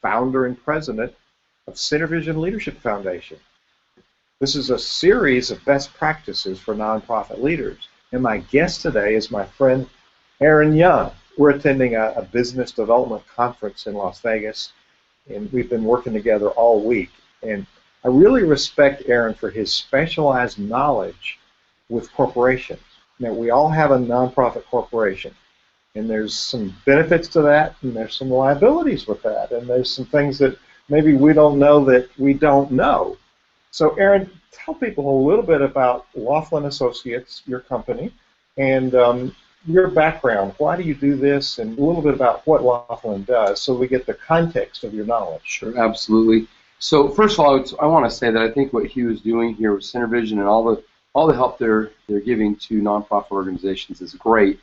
founder and president of CenterVision Leadership Foundation. This is a series of best practices for nonprofit leaders. And my guest today is my friend Aaron Young. We're attending a business development conference in Las Vegas, and we've been working together all week. And I really respect Aaron for his specialized knowledge with corporations. Now, we all have a nonprofit corporation, and there's some benefits to that, and there's some liabilities with that, and there's some things that maybe we don't know that we don't know. So, Aaron, tell people a little bit about Laughlin Associates, your company, and your background. Why do you do this, and a little bit about what Laughlin does, so we get the context of your knowledge. Sure, absolutely. So, first of all, I want to say that I think what Hugh is doing here with CenterVision and all the help they're giving to nonprofit organizations is great.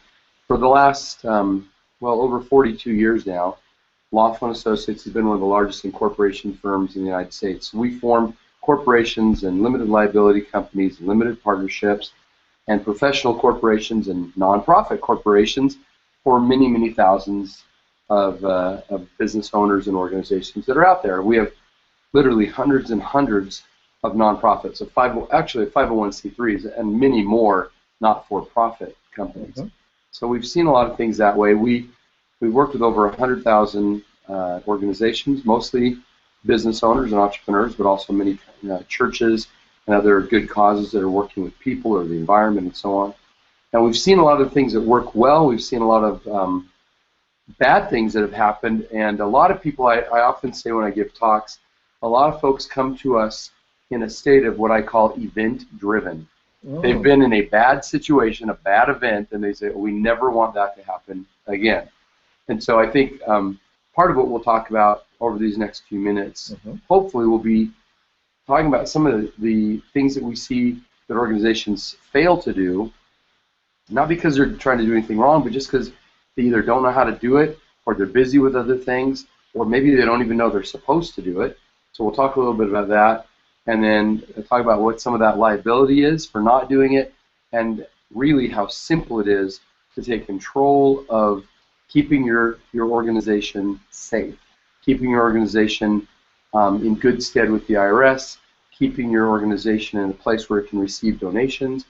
For the last, over 42 years now, Laughlin Associates has been one of the largest incorporation firms in the United States. We form corporations and limited liability companies, limited partnerships, and professional corporations and nonprofit corporations for many, many thousands of business owners and organizations that are out there. We have literally hundreds and hundreds of nonprofits, actually 501c3s, and many more not-for-profit companies. Mm-hmm. So we've seen a lot of things that way. We've worked with over 100,000 organizations, mostly business owners and entrepreneurs, but also many churches and other good causes that are working with people or the environment and so on. And we've seen a lot of things that work well. We've seen a lot of bad things that have happened, and a lot of people, I often say when I give talks, a lot of folks come to us in a state of what I call event-driven. Oh. They've been in a bad situation, a bad event, and they say, we never want that to happen again. And so I think part of what we'll talk about over these next few minutes, hopefully we'll be talking about some of the things that we see that organizations fail to do, not because they're trying to do anything wrong, but just because they either don't know how to do it, or they're busy with other things, or maybe they don't even know they're supposed to do it. So we'll talk a little bit about that, and then talk about what some of that liability is for not doing it, and really how simple it is to take control of keeping your organization safe, keeping your organization in good stead with the IRS, keeping your organization in a place where it can receive donations,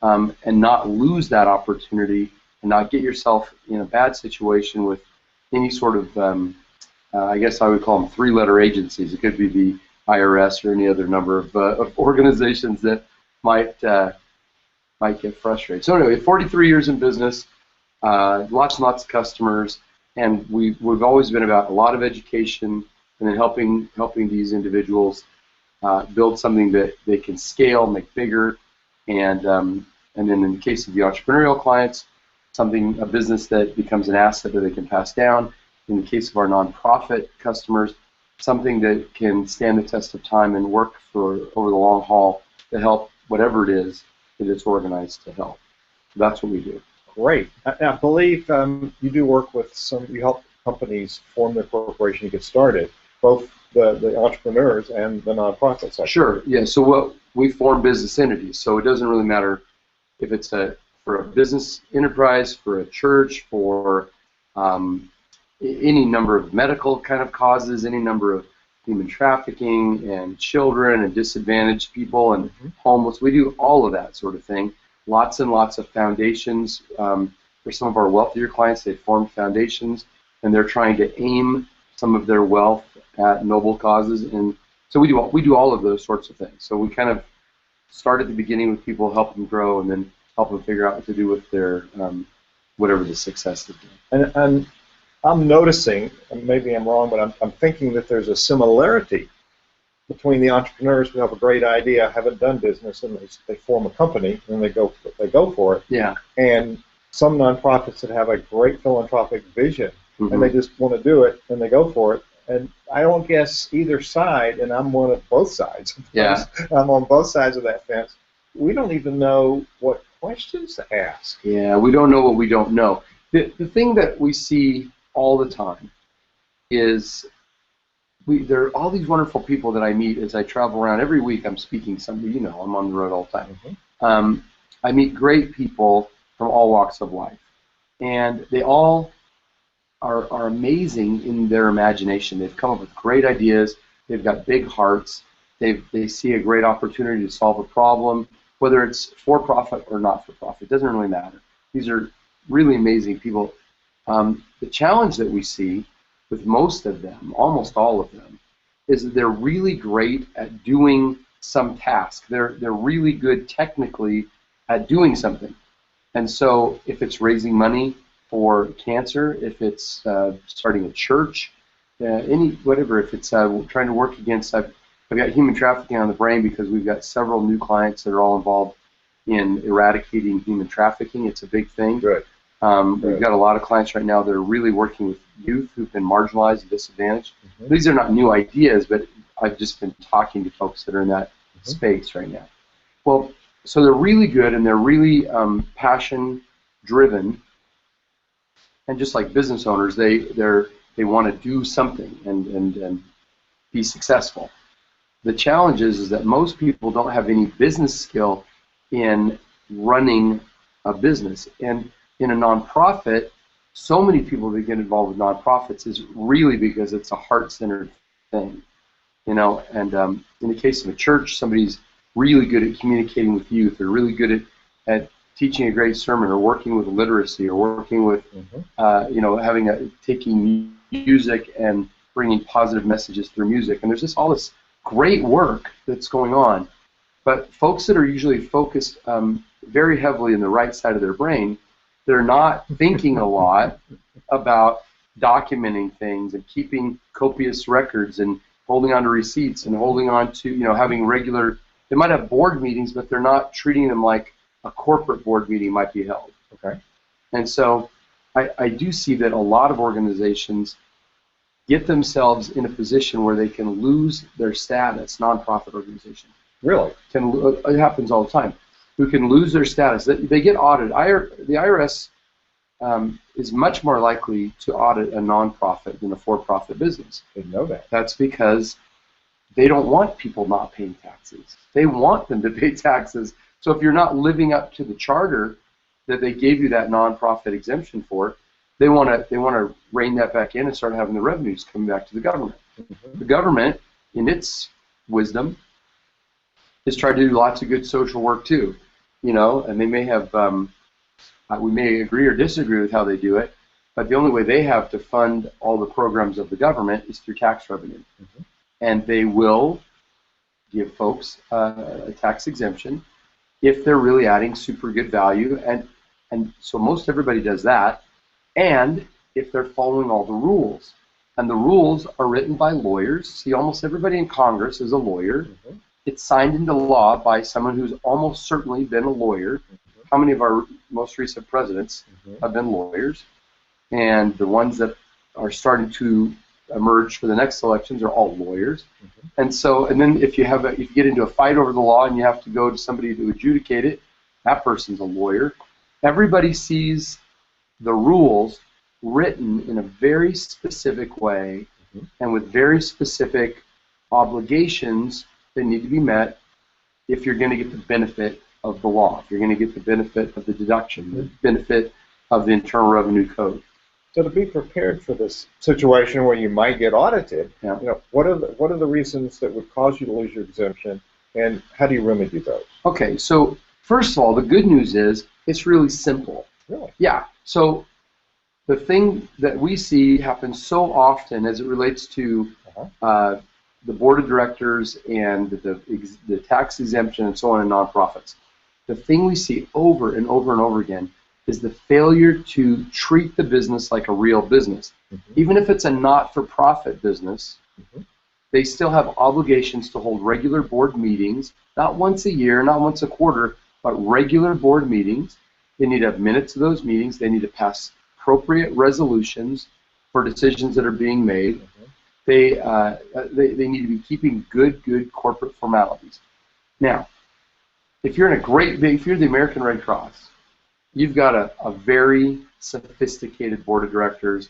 and not lose that opportunity, and not get yourself in a bad situation with any sort of, I guess I would call them three-letter agencies. It could be the IRS or any other number of organizations that might get frustrated. So anyway, 43 years in business, lots and lots of customers, and we've always been about a lot of education and then helping these individuals build something that they can scale, make bigger, and then in the case of the entrepreneurial clients, a business that becomes an asset that they can pass down. In the case of our nonprofit customers, something that can stand the test of time and work over the long haul to help whatever it is that it's organized to help. So that's what we do. Great. I believe you do work with you help companies form their corporation to get started, both the entrepreneurs and the nonprofit sector. Sure, yeah. So we form business entities, so it doesn't really matter if it's for a business enterprise, for a church, for any number of medical kind of causes, any number of human trafficking and children and disadvantaged people and homeless. We do all of that sort of thing. Lots and lots of foundations. For some of our wealthier clients, they form foundations, and they're trying to aim some of their wealth at noble causes. And so we do all of those sorts of things. So we kind of start at the beginning with people, help them grow, and then help them figure out what to do with their whatever the success is. And I'm noticing, and maybe I'm wrong, but I'm thinking that there's a similarity between the entrepreneurs who have a great idea, haven't done business, and they form a company, and they go for it. Yeah. And some nonprofits that have a great philanthropic vision, and they just want to do it, and they go for it. And I don't guess either side, and I'm one of both sides. Yeah. I'm on both sides of that fence. We don't even know what questions to ask. Yeah, we don't know what we don't know. The thing that we see all the time is there are all these wonderful people that I meet as I travel around. Every week I'm speaking somewhere, I'm on the road all the time. I meet great people from all walks of life, and they all are amazing in their imagination. They've come up with great ideas. They've got big hearts. They see a great opportunity to solve a problem, whether it's for-profit or not-for-profit. It doesn't really matter. These are really amazing people. The challenge that we see with most of them, almost all of them, is that they're really great at doing some task. They're really good technically at doing something. And so if it's raising money for cancer, if it's starting a church, whatever, if it's trying to work against, I've got human trafficking on the brain because we've got several new clients that are all involved in eradicating human trafficking. It's a big thing. Good. We've got a lot of clients right now that are really working with youth who've been marginalized and disadvantaged. These are not new ideas, but I've just been talking to folks that are in that space right now. Well, so they're really good and they're really passion-driven, and just like business owners, they want to do something and be successful. The challenge is that most people don't have any business skill in running a business, and in a nonprofit, so many people that get involved with nonprofits is really because it's a heart-centered thing, you know. And in the case of a church, somebody's really good at communicating with youth. They're really good at teaching a great sermon, or working with literacy, or working with, you know, taking music and bringing positive messages through music. And there's just all this great work that's going on. But folks that are usually focused very heavily in the right side of their brain, they're not thinking a lot about documenting things and keeping copious records and holding on to receipts and holding on to, you know, having regular, they might have board meetings, but they're not treating them like a corporate board meeting might be held. Okay. And so I do see that a lot of organizations get themselves in a position where they can lose their status, nonprofit organizations. Really? It happens all the time. Who can lose their status. They get audited. The IRS is much more likely to audit a nonprofit than a for-profit business. Didn't know that. That's because they don't want people not paying taxes. They want them to pay taxes. So if you're not living up to the charter that they gave you that nonprofit exemption for, they want to rein that back in and start having the revenues coming back to the government. The government, in its wisdom, is trying to do lots of good social work too. You know, and they may have, we may agree or disagree with how they do it, but the only way they have to fund all the programs of the government is through tax revenue. And they will give folks a tax exemption if they're really adding super good value, and so most everybody does that, and if they're following all the rules. And the rules are written by lawyers. See, almost everybody in Congress is a lawyer. It's signed into law by someone who's almost certainly been a lawyer. How many of our most recent presidents have been lawyers? And the ones that are starting to emerge for the next elections are all lawyers. And so, and then if you get into a fight over the law and you have to go to somebody to adjudicate it, that person's a lawyer. Everybody sees the rules written in a very specific way and with very specific obligations that need to be met if you're going to get the benefit of the law, if you're going to get the benefit of the deduction, the benefit of the Internal Revenue Code. So to be prepared for this situation where you might get audited, Yeah. you know, what are the reasons that would cause you to lose your exemption, and how do you remedy those? Okay, so first of all, the good news is it's really simple. Really? Yeah. So the thing that we see happen so often as it relates to the board of directors and the tax exemption and so on in nonprofits, the thing we see over and over and over again is the failure to treat the business like a real business. Even if it's a not-for-profit business, they still have obligations to hold regular board meetings, not once a year, not once a quarter, but regular board meetings. They need to have minutes of those meetings. They need to pass appropriate resolutions for decisions that are being made. They need to be keeping good corporate formalities. Now, if you're if you're the American Red Cross, you've got a very sophisticated board of directors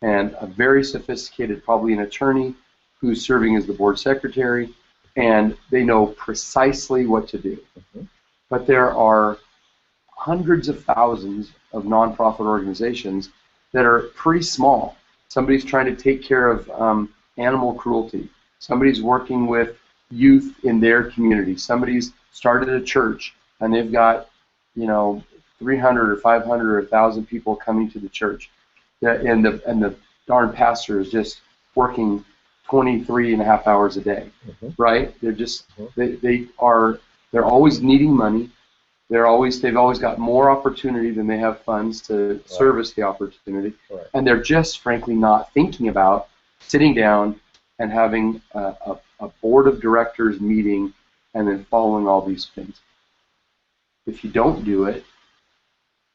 and a very sophisticated, probably an attorney who's serving as the board secretary, and they know precisely what to do. But there are hundreds of thousands of nonprofit organizations that are pretty small. Somebody's trying to take care of animal cruelty. Somebody's working with youth in their community. Somebody's started a church and they've got, 300 or 500 or 1,000 people coming to the church, and the darn pastor is just working 23 and a half hours a day, right? They're just they're always needing money. They've always got more opportunity than they have funds to service the opportunity, and they're just frankly not thinking about sitting down and having a board of directors meeting and then following all these things. If you don't do it,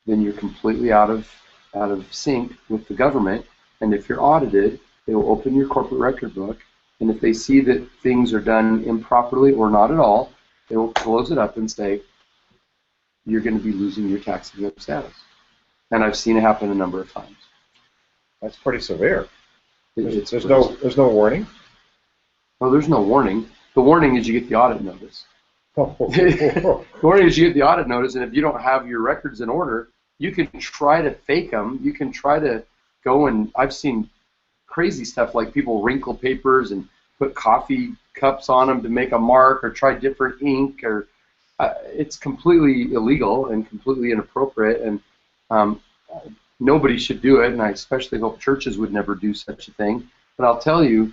then you're completely out of sync with the government, and if you're audited, they will open your corporate record book, and if they see that things are done improperly or not at all, they will close it up and say, you're going to be losing your tax exempt status. And I've seen it happen a number of times. That's pretty severe. There's no warning? Well, there's no warning. The warning is you get the audit notice. The warning is you get the audit notice, and if you don't have your records in order, you can try to fake them. You can try to go and, I've seen crazy stuff like people wrinkle papers and put coffee cups on them to make a mark, or try different ink, or it's completely illegal and completely inappropriate, and nobody should do it, and I especially hope churches would never do such a thing. But I'll tell you,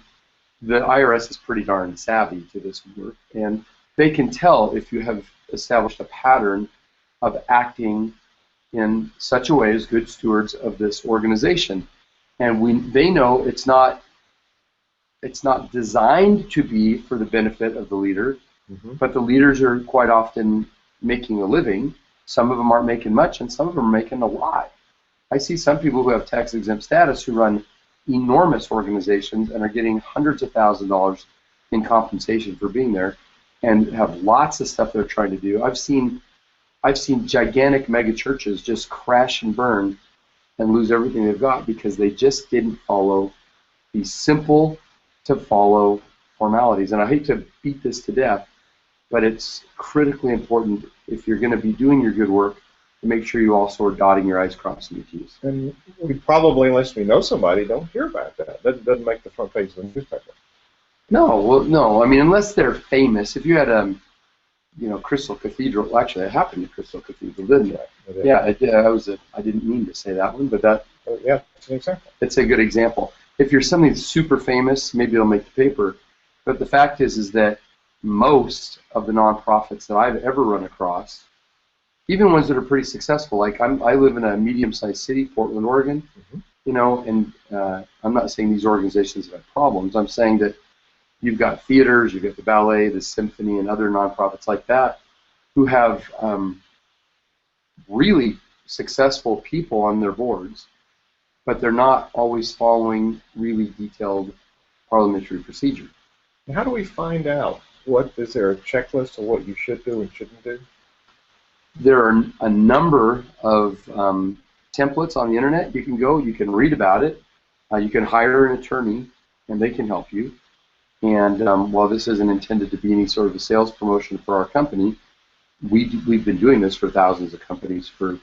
the IRS is pretty darn savvy to this work, and they can tell if you have established a pattern of acting in such a way as good stewards of this organization. And they know it's not designed to be for the benefit of the leader, but the leaders are quite often making a living. Some of them aren't making much, and some of them are making a lot. I see some people who have tax exempt status who run enormous organizations and are getting hundreds of thousands of dollars in compensation for being there, and have lots of stuff they're trying to do. I've seen gigantic mega churches just crash and burn and lose everything they've got because they just didn't follow these simple to follow formalities. And I hate to beat this to death, but it's critically important if you're going to be doing your good work to make sure you also are dotting your I's, crossing your T's. And we probably, unless we know somebody, don't hear about that. That doesn't make the front page of the newspaper. No, well, no. I mean, unless they're famous. If you had Crystal Cathedral. Actually, it happened to Crystal Cathedral, didn't it? Yeah, it did. I didn't mean to say that one, but that. Yeah, it's an example. It's a good example. If you're something super famous, maybe it'll make the paper. But the fact is that most of the nonprofits that I've ever run across, even ones that are pretty successful, like I live in a medium-sized city, Portland, Oregon, and I'm not saying these organizations have problems. I'm saying that you've got theaters, you've got the ballet, the symphony, and other nonprofits like that who have really successful people on their boards, but they're not always following really detailed parliamentary procedure. And how do we find out? Is there a checklist of what you should do and shouldn't do? There are a number of templates on the internet. You can go, you can read about it, you can hire an attorney, and they can help you. And while this isn't intended to be any sort of a sales promotion for our company, we've been doing this for thousands of companies for.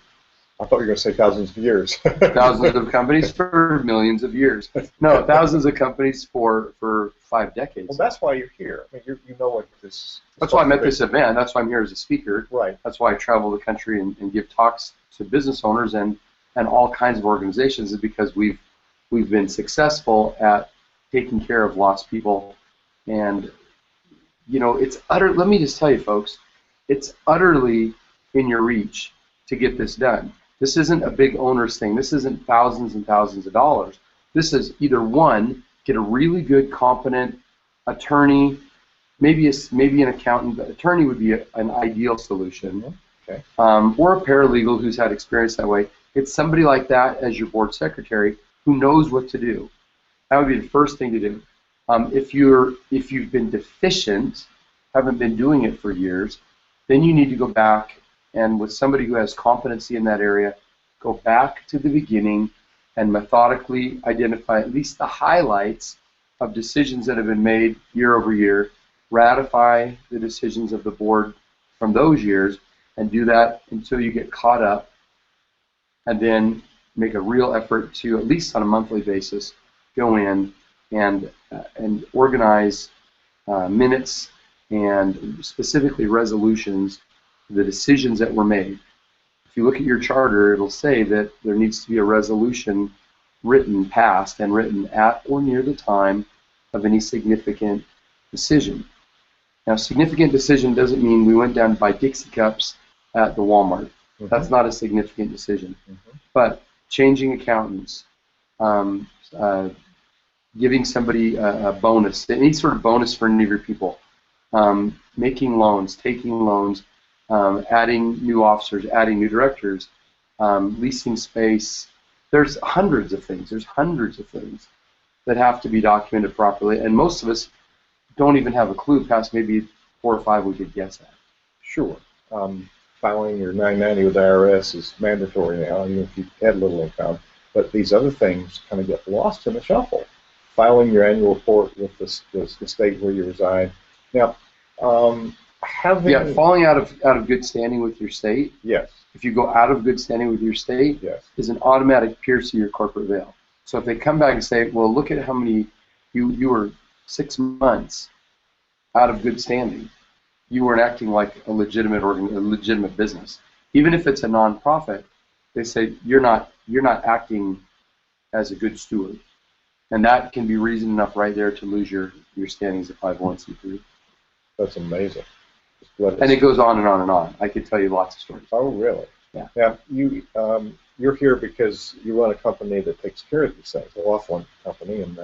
I thought you were going to say thousands of years. Thousands of companies for millions of years. No, thousands of companies for 5 decades. Well, that's why you're here. I mean, you know what this. That's why I'm at this event. That's why I'm here as a speaker. Right. That's why I travel the country and give talks to business owners and all kinds of organizations, is because we've been successful at taking care of lost people. And it's let me just tell you, folks, it's utterly in your reach to get this done. This isn't a big owner's thing. This isn't thousands and thousands of dollars. This is either one, get a really good, competent attorney, maybe an accountant, but attorney would be an ideal solution, okay. Or a paralegal who's had experience that way. It's somebody like that as your board secretary who knows what to do. That would be the first thing to do. If you've been deficient, haven't been doing it for years, then you need to go back and with somebody who has competency in that area, go back to the beginning and methodically identify at least the highlights of decisions that have been made year over year, ratify the decisions of the board from those years, and do that until you get caught up, and then make a real effort to, at least on a monthly basis, go in and organize minutes and specifically resolutions, the decisions that were made. If you look at your charter, it'll say that there needs to be a resolution written, passed, and written at or near the time of any significant decision. Now, significant decision doesn't mean we went down to buy Dixie cups at the Walmart. Mm-hmm. That's not a significant decision. Mm-hmm. But changing accountants, giving somebody a bonus, any sort of bonus for any of your people, making loans, taking loans, adding new officers, adding new directors, leasing space. There's hundreds of things. There's hundreds of things that have to be documented properly, and most of us don't even have a clue past maybe 4 or 5 we could guess at. Sure. Filing your 990 with the IRS is mandatory now, even if you had little income. But these other things kind of get lost in the shuffle. Filing your annual report with the state where you reside. Now, falling out of good standing with your state. Yes. If you go out of good standing with your state, yes, is an automatic pierce to your corporate veil. So if they come back and say, well, look at how many you were 6 months out of good standing. You weren't acting like a legitimate business. Even if it's a nonprofit, they say you're not acting as a good steward. And that can be reason enough right there to lose your standing as a 501c3. That's amazing. And it goes on and on and on. I could tell you lots of stories. Oh, really? Yeah. Now, you're here because you run a company that takes care of these things, a Laughlin company, and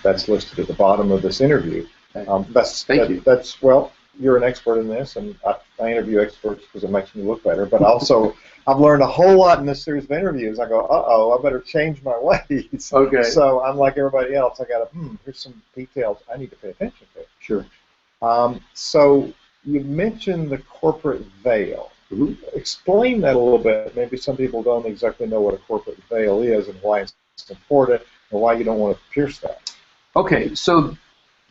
that's listed at the bottom of this interview. Thank you. Well, you're an expert in this, and I interview experts because it makes me look better, but also I've learned a whole lot in this series of interviews. I go, uh-oh, I better change my ways. Okay. So I'm like everybody else. I got to, here's some details I need to pay attention to. Sure. So you mentioned the corporate veil. Mm-hmm. Explain that a little bit. Maybe some people don't exactly know what a corporate veil is and why it's important and why you don't want to pierce that. Okay, so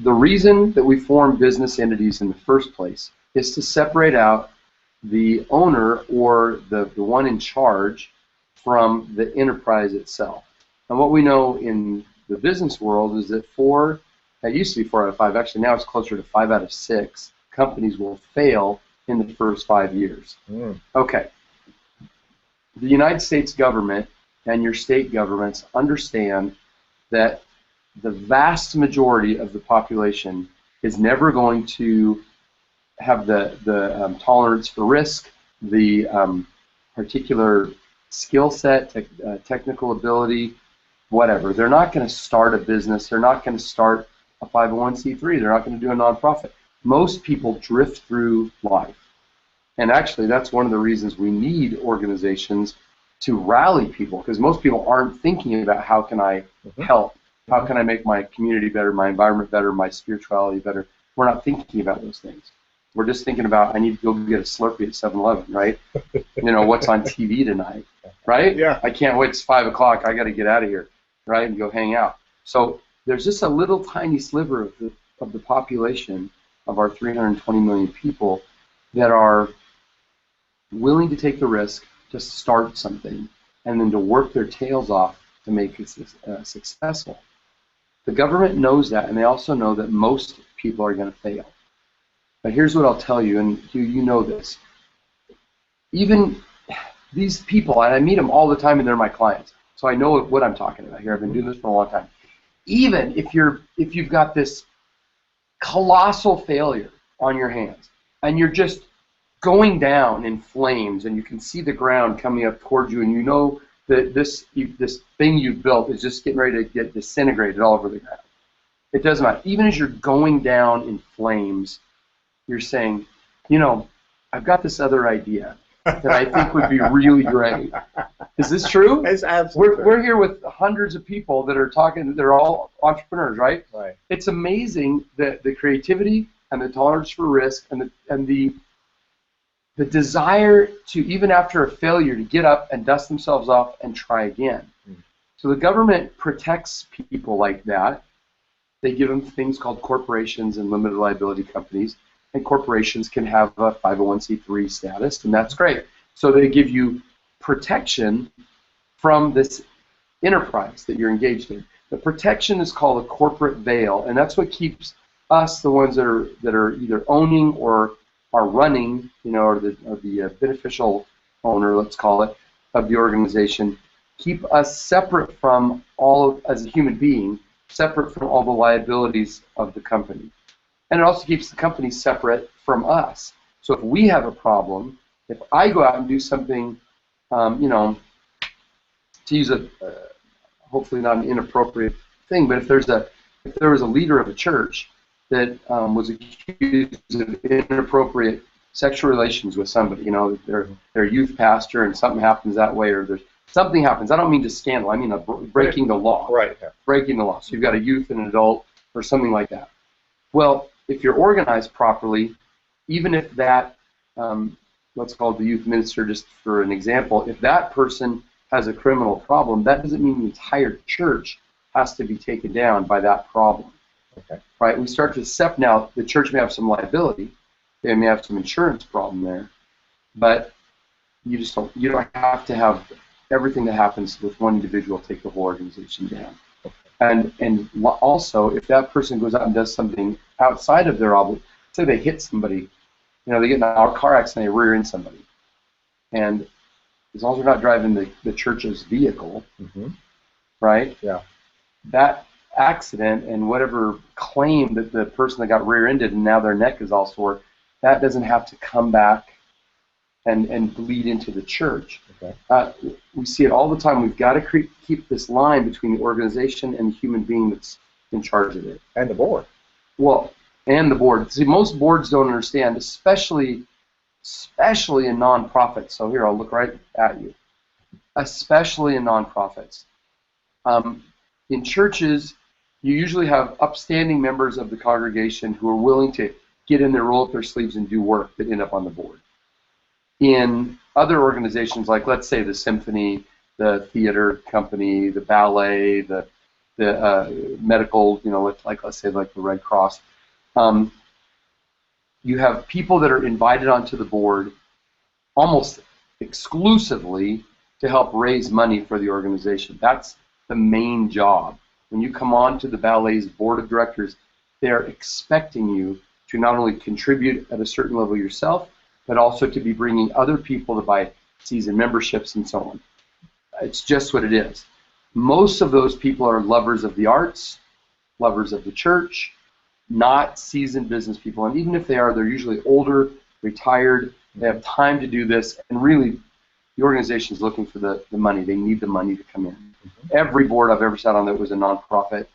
the reason that we form business entities in the first place is to separate out the owner or the one in charge from the enterprise itself. And what we know in the business world is that it used to be 4 out of 5, actually now it's closer to 5 out of 6 companies will fail in the first 5 years. Okay. The United States government and your state governments understand that the vast majority of the population is never going to have the tolerance for risk, the particular skill set, technical ability, whatever. They're not going to start a business. They're not going to start a 501c3. They're not going to do a nonprofit. Most people drift through life. And actually, that's one of the reasons we need organizations to rally people, because most people aren't thinking about how can I help, how can I make my community better, my environment better, my spirituality better. We're not thinking about those things. We're just thinking about, I need to go get a Slurpee at 7-Eleven, right? What's on TV tonight, right? Yeah. I can't wait, it's 5 o'clock, I got to get out of here, right, and go hang out. So there's just a little tiny sliver of the population of our 320 million people that are willing to take the risk to start something and then to work their tails off to make it successful. The government knows that, and they also know that most people are going to fail. But here's what I'll tell you, and you know this. Even these people, and I meet them all the time, and they're my clients, so I know what I'm talking about here. I've been doing this for a long time. Even if you've got this colossal failure on your hands, and you're just going down in flames, and you can see the ground coming up towards you, and you know that this thing you've built is just getting ready to get disintegrated all over the ground. It doesn't matter. Even as you're going down in flames, you're saying, I've got this other idea that I think would be really great. Is this true? It's absolutely true. We're here with hundreds of people that are talking. They're all entrepreneurs, right? Right. It's amazing the creativity and the tolerance for risk and the desire to, even after a failure, to get up and dust themselves off and try again. So the government protects people like that. They give them things called corporations and limited liability companies, and corporations can have a 501c3 status, and that's great. So they give you protection from this enterprise that you're engaged in. The protection is called a corporate veil, and that's what keeps us, the ones that are either owning or are running, or the beneficial owner, let's call it, of the organization, keep us separate from as a human being, separate from all the liabilities of the company. And it also keeps the company separate from us. So if we have a problem, if I go out and do something, to use a hopefully not an inappropriate thing, but if there was a leader of a church that was accused of inappropriate sexual relations with somebody, their youth pastor, and something happens that way, or there's something happens. I don't mean to scandal. I mean breaking the law. Right. Breaking the law. So you've got a youth and an adult, or something like that. Well, if you're organized properly, even if that, let's call it the youth minister, just for an example, if that person has a criminal problem, that doesn't mean the entire church has to be taken down by that problem. Okay. Right? We start to accept now the church may have some liability, they may have some insurance problem there, but you don't have to have everything that happens with one individual take the whole organization down. Okay. And also, if that person goes out and does something outside of their obligation, say they hit somebody, they get in a car accident, they rear end somebody, and as long as they're not driving the church's vehicle, right? Yeah. That accident and whatever claim that the person that got rear-ended and now their neck is all sore, that doesn't have to come back and bleed into the church. Okay. We see it all the time. We've got to keep this line between the organization and the human being that's in charge of it. And the board. Well, and the board. See, most boards don't understand, especially in nonprofits. So here, I'll look right at you. Especially in nonprofits. In churches, you usually have upstanding members of the congregation who are willing to get in there, roll up their sleeves, and do work that end up on the board. In other organizations, like let's say the symphony, the theater company, the ballet, the medical, let's say like the Red Cross, you have people that are invited onto the board almost exclusively to help raise money for the organization. That's the main job. When you come on to the ballet's board of directors, they're expecting you to not only contribute at a certain level yourself, but also to be bringing other people to buy season memberships and so on. It's just what it is. Most of those people are lovers of the arts, lovers of the church, not seasoned business people. And even if they are, they're usually older, retired, they have time to do this, and really the organization is looking for the money. They need the money to come in. Every board I've ever sat on that was a nonprofit,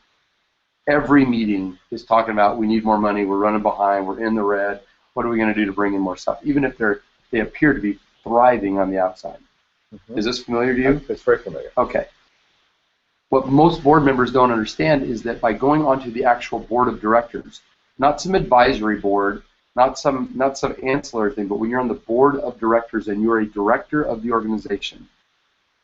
every meeting is talking about we need more money, we're running behind, we're in the red, what are we going to do to bring in more stuff, even if they appear to be thriving on the outside. Is this familiar to you? It's very familiar. Okay. What most board members don't understand is that by going onto the actual board of directors, not some advisory board, not some ancillary thing, but when you're on the board of directors and you're a director of the organization,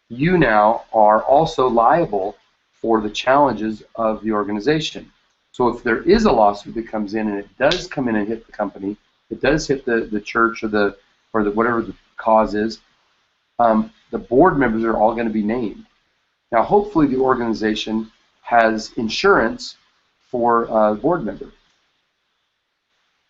you now are also liable for the challenges of the organization. So if there is a lawsuit that comes in and it does come in and hit the company, it does hit the church or whatever the cause is, the board members are all going to be named. Now, hopefully, the organization has insurance for a board member.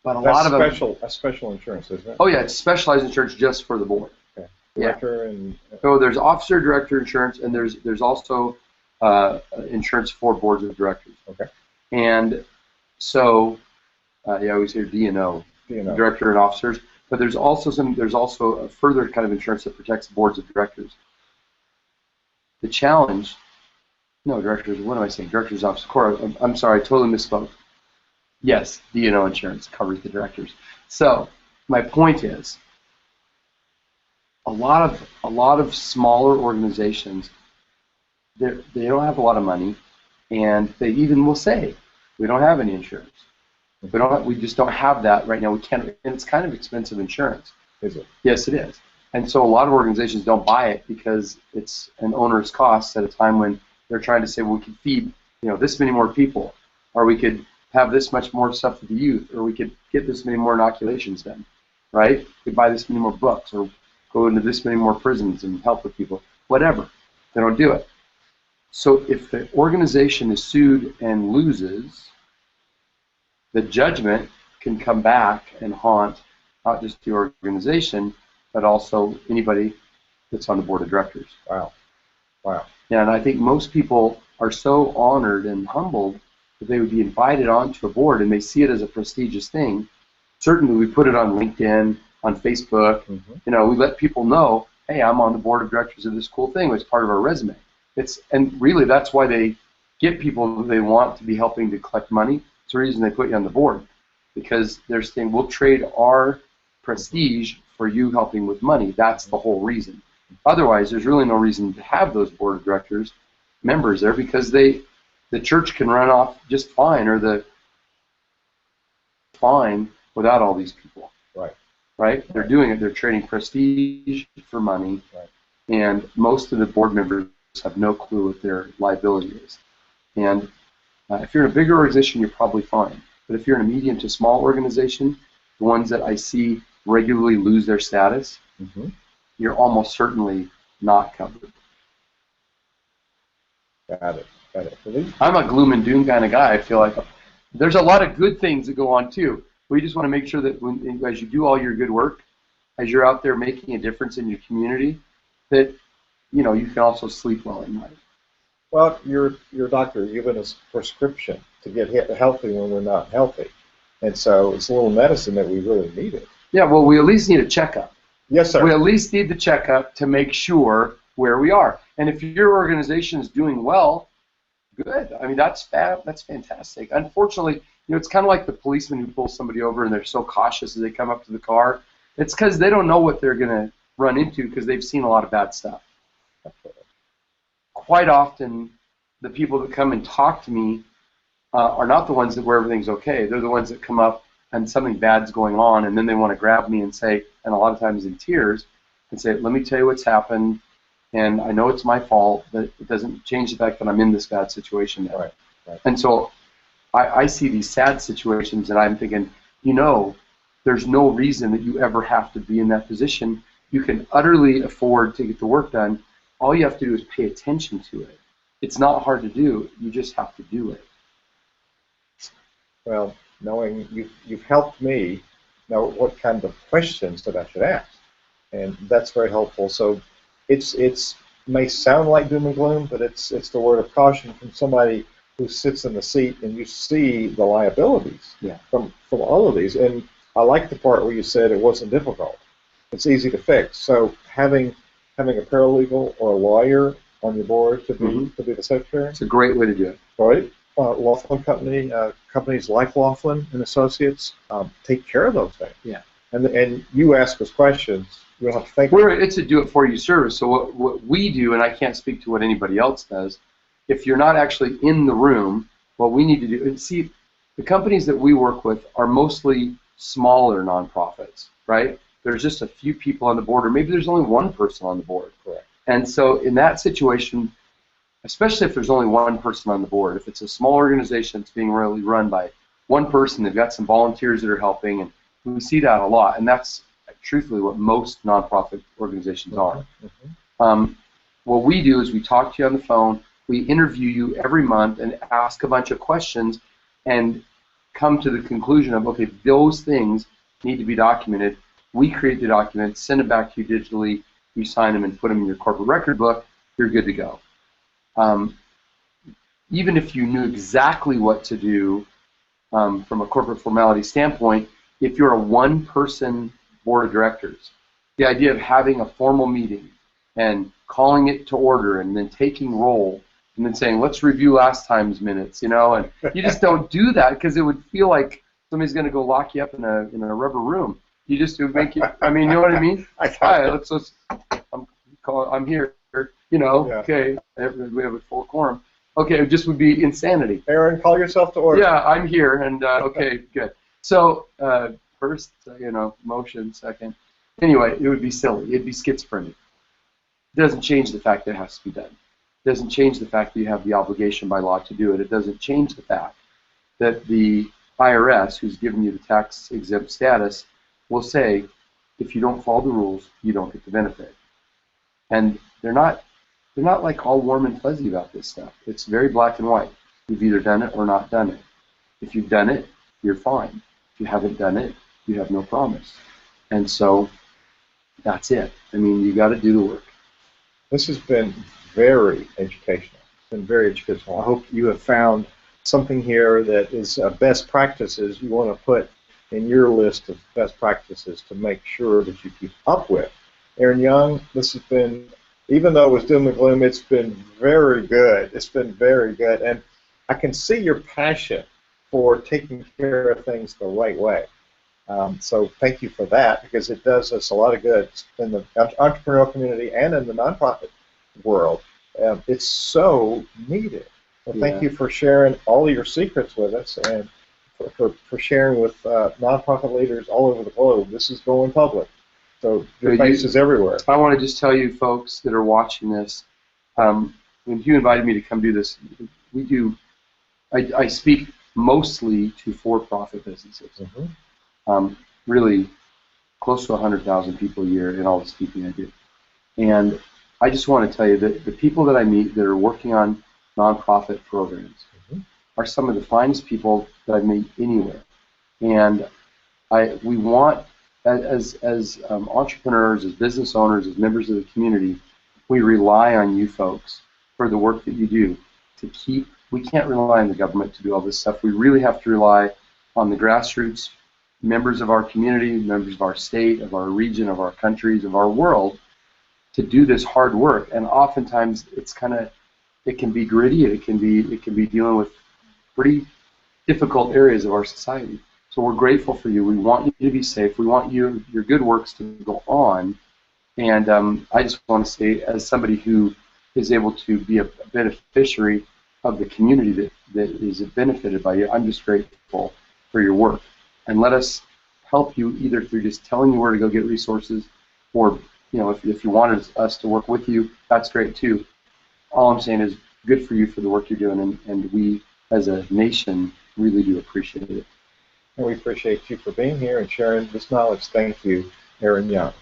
But That's special insurance, isn't it? Oh yeah, it's specialized insurance just for the board. Okay. Director and. So there's officer director insurance, and there's also insurance for boards of directors. Okay. And so, I always hear D&O, director and officers. But there's also a further kind of insurance that protects boards of directors. The challenge, directors. What am I saying? Directors, officers. Cora, I'm sorry, I totally misspoke. Yes, D&O insurance covers the directors. So my point is, a lot of smaller organizations, they don't have a lot of money, and they even will say, we don't have any insurance. We just don't have that right now. We can't, and it's kind of expensive insurance. Is it? Yes, it is. And so a lot of organizations don't buy it because it's an onerous cost at a time when they're trying to say, well, we could feed this many more people, or we could have this much more stuff for the youth, or we could get this many more inoculations done, right? We could buy this many more books, or go into this many more prisons and help with people, whatever. They don't do it. So if the organization is sued and loses, the judgment can come back and haunt not just the organization, but also anybody that's on the board of directors. Wow. Wow. And I think most people are so honored and humbled that they would be invited onto a board, and they see it as a prestigious thing. Certainly, we put it on LinkedIn, on Facebook. You know, we let people know, hey, I'm on the board of directors of this cool thing. It's part of our resume. And really, that's why they get people that they want to be helping to collect money. It's the reason they put you on the board, because they're saying we'll trade our prestige for you helping with money. That's the whole reason. Otherwise, there's really no reason to have those board of directors members there, because the church can run off just fine, or the fine without all these people. Right? They're doing it. They're trading prestige for money, and most of the board members have no clue what their liability is. And if you're in a bigger organization, you're probably fine. But if you're in a medium to small organization, the ones that I see regularly lose their status, you're almost certainly not covered. Got it. I'm a gloom and doom kind of guy. I feel like there's a lot of good things that go on too. We just want to make sure that as you do all your good work, as you're out there making a difference in your community, that you can also sleep well at night. Well, your doctor has given us prescription to get healthy when we're not healthy, and so it's a little medicine that we really need it. Yeah, well, we at least need a checkup. Yes, sir. We at least need the checkup to make sure where we are. And if your organization is doing well, good. I mean, that's fantastic. Unfortunately, it's kind of like the policeman who pulls somebody over and they're so cautious as they come up to the car. It's because they don't know what they're going to run into, because they've seen a lot of bad stuff. Quite often, the people that come and talk to me are not the ones where everything's okay. They're the ones that come up and something bad's going on, and then they want to grab me and say, and a lot of times in tears, and say, let me tell you what's happened, and I know it's my fault, but it doesn't change the fact that I'm in this bad situation now. Right. And so I see these sad situations, and I'm thinking, there's no reason that you ever have to be in that position. You can utterly afford to get the work done. All you have to do is pay attention to it. It's not hard to do. You just have to do it. Well, knowing you've helped me know what kind of questions that I should ask, and that's very helpful. So it's may sound like doom and gloom, but it's the word of caution from somebody who sits in the seat, and you see the liabilities from all of these. And I like the part where you said it wasn't difficult. It's easy to fix. So having a paralegal or a lawyer on your board to be the secretary. It's a great way to do it. Right. Laughlin Company, companies like Laughlin and Associates take care of those things. Yeah. And you ask us questions. You don't have to think. It's a do-it-for-you service. So what we do, and I can't speak to what anybody else does, if you're not actually in the room, what we need to do, and see, the companies that we work with are mostly smaller nonprofits, right? There's just a few people on the board, or maybe there's only one person on the board. Correct. And so in that situation, especially if there's only one person on the board, if it's a small organization that's being really run by one person, they've got some volunteers that are helping, and we see that a lot, and that's truthfully what most nonprofit organizations are. What we do is we talk to you on the phone, we interview you every month and ask a bunch of questions and come to the conclusion of, okay, those things need to be documented. We create the documents, send them back to you digitally, you sign them and put them in your corporate record book, you're good to go. Even if you knew exactly what to do from a corporate formality standpoint, if you're a one-person board of directors, the idea of having a formal meeting and calling it to order and then taking roll and then saying, let's review last time's minutes, and you just don't do that because it would feel like somebody's going to go lock you up in a rubber room. You just would make you, you know what I mean? I'm here, okay, we have a full quorum. Okay, it just would be insanity. Aaron, call yourself to order. Yeah, I'm here, and okay, good. So first, motion, second. Anyway, it would be silly. It'd be schizophrenic. It doesn't change the fact that it has to be done. It doesn't change the fact that you have the obligation by law to do it. It doesn't change the fact that the IRS, who's given you the tax-exempt status, will say, if you don't follow the rules, you don't get the benefit. And they're not they're not like all warm and fuzzy about this stuff. It's very black and white. You've either done it or not done it. If you've done it, you're fine. If you haven't done it, you have no promise. And so that's it. I mean, you got to do the work. This has been very educational. It's been very educational. I hope you have found something here that is best practices you want to put in your list of best practices to make sure that you keep up with. Aaron Young, this has been, even though it was doom and gloom, it's been very good. It's been very good. And I can see your passion for taking care of things the right way. So thank you for that, because it does us a lot of good in the entrepreneurial community and in the nonprofit world. It's so needed. Well, thank you for sharing all of your secrets with us, and for sharing with nonprofit leaders all over the globe. This is going public, so your face is everywhere. I want to just tell you folks that are watching this, when Hugh invited me to come do this, I speak mostly to for-profit businesses. Really close to 100,000 people a year in all the speaking I do. And I just want to tell you that the people that I meet that are working on nonprofit programs are some of the finest people that I meet anywhere. And we want, as entrepreneurs, as business owners, as members of the community, we rely on you folks for the work that you do to keep. We can't rely on the government to do all this stuff. We really have to rely on the grassroots members of our community, members of our state, of our region, of our countries, of our world, to do this hard work. And oftentimes it can be gritty, and it can be dealing with pretty difficult areas of our society. So we're grateful for you. We want you to be safe. We want your good works to go on. And I just want to say, as somebody who is able to be a beneficiary of the community that is benefited by you, I'm just grateful for your work. And let us help you either through just telling you where to go get resources, or if you wanted us to work with you, that's great too. All I'm saying is good for you for the work you're doing, and we as a nation really do appreciate it. And we appreciate you for being here and sharing this knowledge. Thank you, Aaron Young.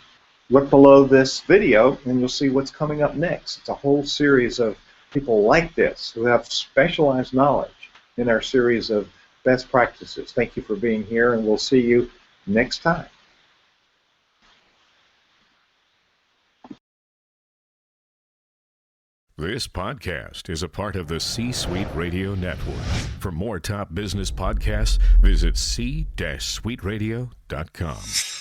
Look below this video and you'll see what's coming up next. It's a whole series of people like this who have specialized knowledge in our series of best practices. Thank you for being here, and we'll see you next time. This podcast is a part of the C-Suite Radio Network. For more top business podcasts, visit c-suiteradio.com.